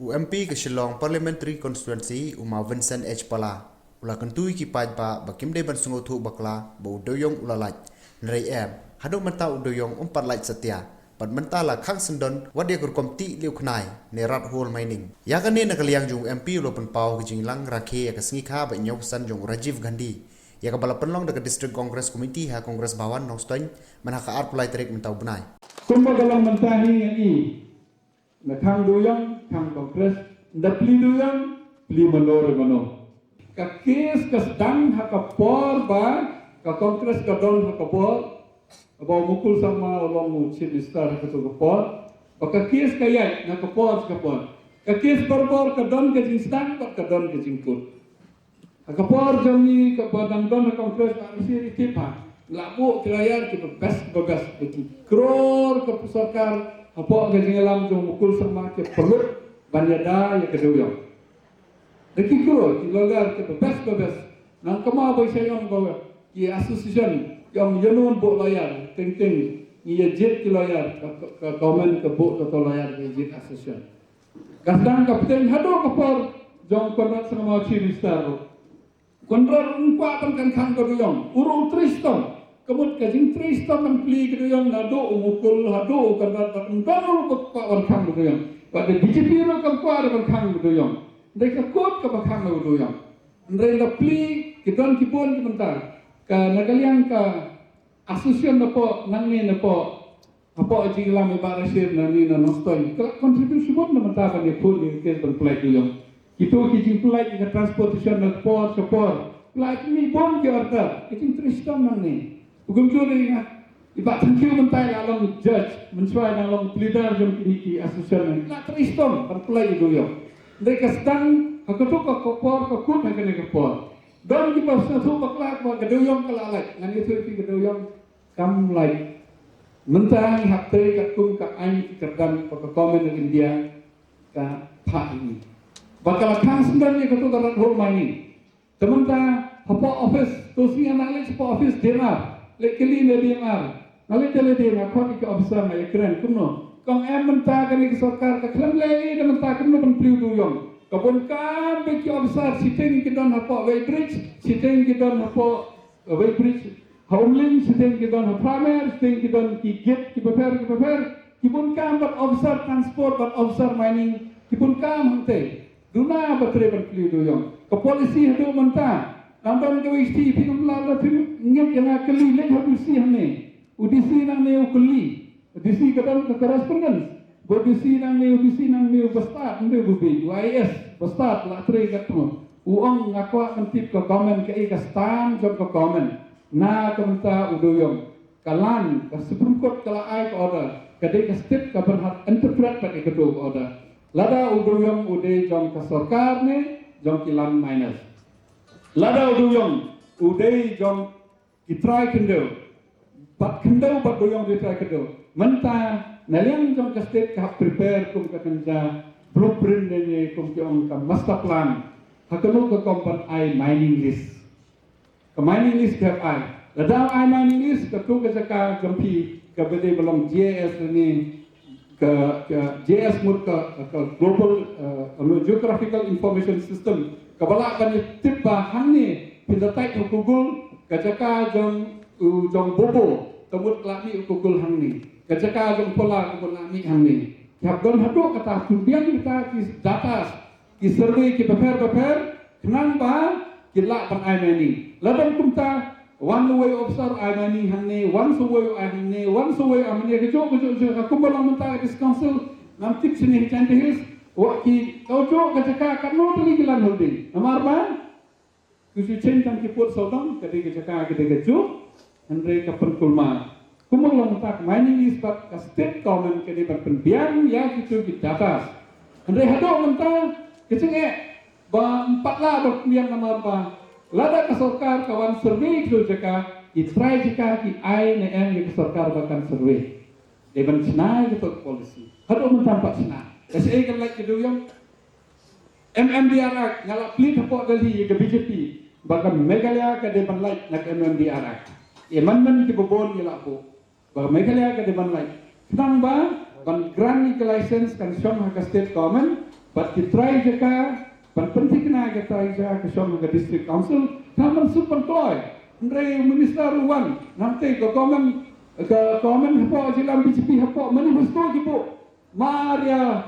UMP ke Shillong Parliamentary Constituency Uma Vincent H. Pala ula kentui ki paj ba bakim de ban sungu thu bakla bo doyong ula laj nrei em hadu menta doyong umpat laj setia pad menta la khang sendon wadia kur komti liu khnai ne rat hole mining ya kan ne nakaliang jung MP lo pen pau ki jinglang rakhe ya ka singi kha ba nyok san jung Rajiv Gandhi ya ka bala penlong de District Congress Committee ha Congress Bhawan Noston manaka art pulai tarik mentau bunai kumba dalam mentahi ni na khang doyong khang Congress da pli doyong pli manor mano ka kes ka sedang ha ka por ba ka Congress ka don ha ka por ba mukul sama olong chief minister ka to ka por ba ka kes ka yai na ka por ka kes por ka don ka jing sedang ka don ka jing put ka por jami ka badan don ka Congress ka siri tipa labu kelayar kita best kror ke sarkar apa ke jingalam jong mukul sama ke perlu banyada ya kedoyong deki kror ki logar ke best nang kama boy sayong bawa ki association yang yenon bo layar ting ni ya jet ki layar ke komen ke bo ke layar ke jet association kasdang kapten hado kapor jong konrat sama chief minister konrat umpa kan khang kedoyong urung triston kemud kajing triston kan pli kedoyong nado umukul hado konrat kanul ko wan khang kedoyong pada BJP ro kan ko ada khang kedoyong mereka kot ke khang kedoyong mereka pli kidon kibon sebentar ka nagaliang ka asosiasyon na po nangni na po apo jilam ibarasir nani na noston ka kontribusi bon na mata kan ko ni kes ban play kedoyong itu kijing play ke transportation na po support play mi bon ke order kijing triston nangni hukum juri iba thank you mentai alam judge mensuai dalam leader jam kini asosiasi nak triston berplay kedoyong mereka sedang hakutuk ke kopor ke kut nak kena kopor dan kita satu bakla ke kedoyong kelalai ngan itu kedoyong kam lai mentang hak tei kat kum ka ai kerdan ke komen di India ka pak ini bakal khang semdan ni ketu darat hol mani teman-teman apa office tosi anak lek apa office dengar lekeli le DMR nale tele DMR khot ke officer na ekran kumno kong em menta kan ke sarkar ka khlam le de menta kumno ban pliu duyong kabon ka be ki officer sitting ke don apa way bridge sitting ke don apa way bridge homeland sitting ke don primer sitting ke don ki gate ki prepare ki bun ka bat officer transport bat officer mining ki bun ka hante duna batre ban pliu duyong ka polisi hadu menta Nonton ke isti film lala film ngek yang keli lek hadu si hamne udisi nang ne ukuli udisi kadang ke correspondence bodisi nang ne bestat nde bubi UIS bestat la tre katmo uang ngakwa kentip ke komen ke ikastan job ke komen na kemta udoyong kalan ke supreme court kala ai ke order kade ke state ke berhak interpret pada ke order lada udoyong ude jom ke sarkar ne jom kilan minus lada uduyong udai jom kitrai kendo bat doyong ditrai kendo menta naliang jom ka state ka prepare kum ka kanja blueprint ne kum jom ka master plan hakano ka kompan ai mining list ka mining list ka ai lada ai mining list ka tu ka jaka jampi ka bede belong JS ni ka JS mut ka global geographical information system kabala kan tiba hanni pindatai ke Google kajaka jong bobo temut lami Google hanni kajaka jong pola Google lami hanni habdon hadu kata subian kita ki data ki survey ki prepare kenang ba ki la pan ai mani ladan kumta one way officer ai mani hanni one way ai hanni one way amni ke jo aku belum minta dis council nam tip sini cante hills Waki kau jo kajaka kanu tuli kilan holding. Namar ba? Kusi centang kiput sodong kadi kajaka kadi jo andre kapan kulma. Kumang long tak mining is pat ka state government kadi berpenbiang ya kitu ki data. Andre hado menta kecenge ba empat la berpenbiang namar ba. Lada ka sarkar kawan survey jo jaka itrai jaka ki ai ne em ki sarkar bakan survey. Deban senai gitu polisi. Hado menta empat senai. Saya kan like kedoyong MMDR ngalap plit apa dari ke BJP bahkan Meghalaya ke depan like nak MMDR man ke bobon ke lapo bahkan Meghalaya ke depan like senang ba kan grant ke license kan syom hak state government But ki try jaka, pan penting kena ke try jaka ke syam ke district council, kaman super toy. Ndre minister wan, nanti ke komen hapo jilam BJP hapo manifesto jipo. Maria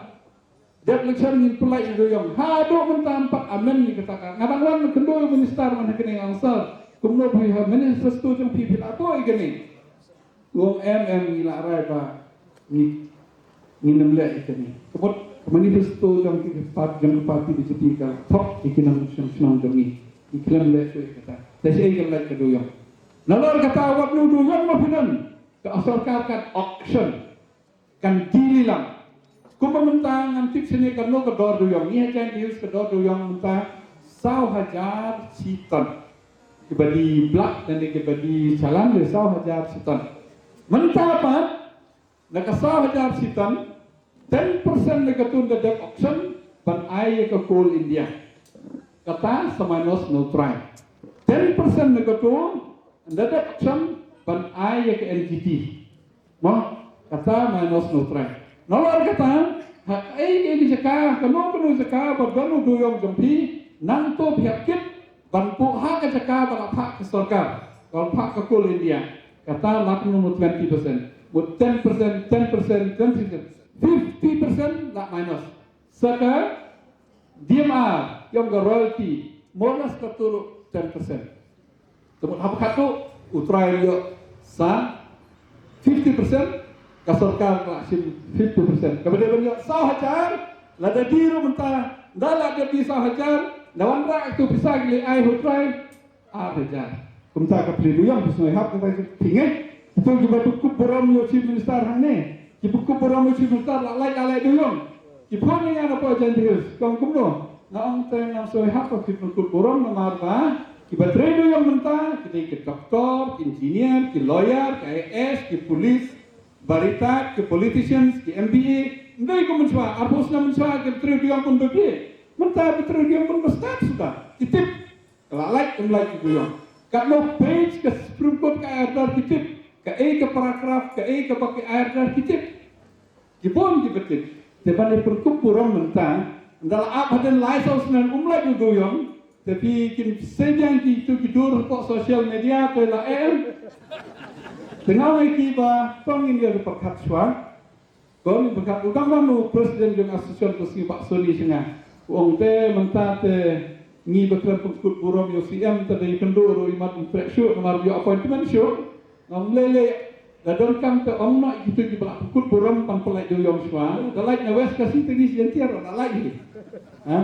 declaration in polite itu yang hado mentampak amen ni katakan. Ngadang-wan kendoi minister mana kene ansar. Kumno bhi manifesto jang pi apa igani. Wong ila rai ba ni nemle ikani. Kebut manifesto jang parti BJP ka top ikinam senang demi iklan le so kata. Dasi iklan le kedoi yang. Nalor kata awak nudu yang mafinan ke asal kat auction kan dililang. Kuma mentang antik sini kan no kedor duyong ni aja news kedor duyong mentang 1,000 siton kebadi blak dan kebadi jalan le 1,000 siton mentang apa nak 1,000 siton 10% negatun dadak auction ban ai ke coal India kata semanos no try 10% negatun dadak auction ban ai ke NGT mau kata minus no try. Nolor kata, hak di jaka, kanu jaka, berdanu duyong jampi, nang to pihak kit, bantu hak ke jaka, balap ke sorkar, kalau hak ke kul India, kata laknu 20%, but 10%, 50% nak minus. Saka, DMR, yang ke royalty, molas keturut 10%. Tepuk apa katu, utrai yo, sa, 50%, kasorkan laksin 50%. Kemudian banyak 1,000, lada diru mentah, dalam dia bisa 1,000, lawan rak itu bisa gili ai hutrai, 1,000. Kumta ke pelidu yang bisa hap kita tinggal, itu juga cukup beram yo chief minister hane, cukup beram yo chief minister lalai duyung. Ipon yang apa jantis, kau kumno, naong tengah so hap cukup beram nomor ba, kita trade yang mentah, kita ke doktor, ke engineer, ke lawyer, ke AS, ke polis, barita, ke politicians, ke MBA, ndai ko mencoba, apos na mencoba ke trade yang pun bagi, mentah trade yang pun besar sudah, kitip, lalai kembali itu yang, kalau page ke Supreme Court ke ARDR kitip, ke ke paragraf, ke pakai ARDR kitip, kipon kitip, depan di perkup kurang mentah, dalam apa dan license dan umlai itu yang, tapi kin sejang itu kidur kok sosial media ke lain. Tengah lagi bah, pengin dia berkat suar. Kau ni berkat udang manu presiden jeung asosiasi kursi Pak Soni sini. Uang teh mentah teh ni berkat pengkut buram UCM tadi kendur imat impression nomor bio appointment show. Ngamlele dadon kam ke omna gitu di belak pengkut buram pangpelai doyong suar. Dalai na west kasih tadi sentiar dalai. Ha?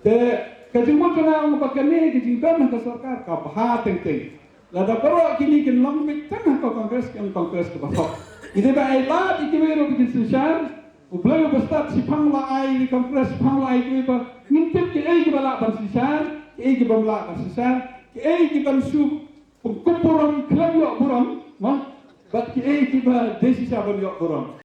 Teh kejumpa kena pakai ni kejimpan ke sarkar ka bah teng-teng. Lada perok kini kin lombik tengah ke kongres ke bawah. Ini baik lah ikiwero bikin sensar. Ublayo bestat si pangla ai di kongres pangla ai itu apa? Ngintip ke ai balak ban sensar, ke ai balak ban sensar, ke ai ban su pengkupuran kelam yok buram, mah. Bat ke ai ba desi saban yok buram.